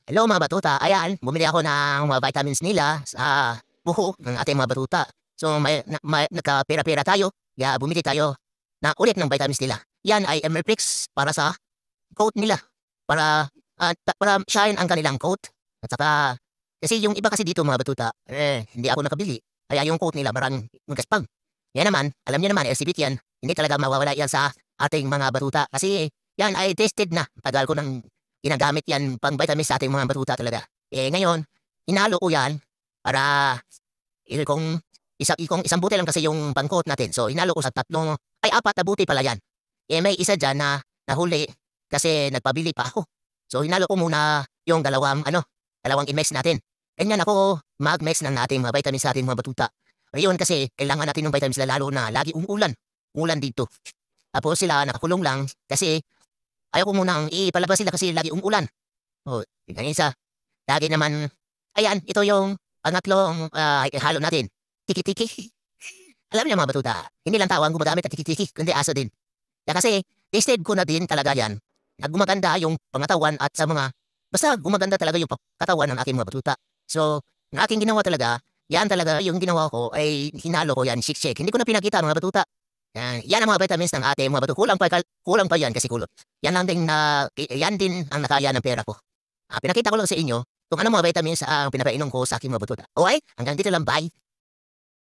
Hello mga batuta, ayan, bumili ako ng mga vitamins nila sa buho ng ating mga batuta. So nagkapera-pera tayo, kaya bumili tayo na ulit ng vitamins nila. Yan ay Emerprix para sa coat nila, para shine ang kanilang coat. At saka, kasi yung iba kasi dito mga batuta, hindi ako nakabili. Kaya yung coat nila maraming magaspang. Yan naman, alam niyo naman, LCBT yan, hindi talaga mawawala yan sa ating mga batuta. Kasi yan ay tested na. Tagal ko nang ginagamit yan pang vitamins sa ating mga batuta talaga. Ngayon, inalo ko yan para kung isang buti lang kasi yung pang-coat natin. So, inalo ko sa apat na buti pala yan. May isa dyan na nahuli kasi nagpabili pa ako. So, hinalo ko muna yung dalawang i-mix natin. Ganyan ako mag-mix ng ating mga vitamins sa ating mga batuta. Ngayon kasi, kailangan natin ng vitamins lalo na lagi umuulan. Ulan dito. Tapos sila nakakulong lang kasi ayaw ko munang ipalabas sila kasi lagi umuulan. Oh, tingnan isa. Lagi naman, ayan, ito yung pangatlong halo natin. Tiki-tiki. Alam niyo mga batuta, hindi lang tao ang gumagamit ng tiki-tiki, kundi aso din. Kasi, tested ko na din talaga yan na gumaganda yung pangatawan at basta gumaganda talaga yung katawan ng aking mga batuta. So, ang aking ginawa talaga, yan talaga yung ginawa ko ay hinalo ko yan, shake-shake. Hindi ko na pinakita mga batuta. Yan ang mga vitamins ng ating mga batuta. Kulang pa yan kasi kulot. Yan din ang nakaya ng pera ko. Pinakita ko lang sa inyo kung ano mga vitamins ang pinapainom ko sa aking mga batuta. Okay? Hanggang dito lang, bye!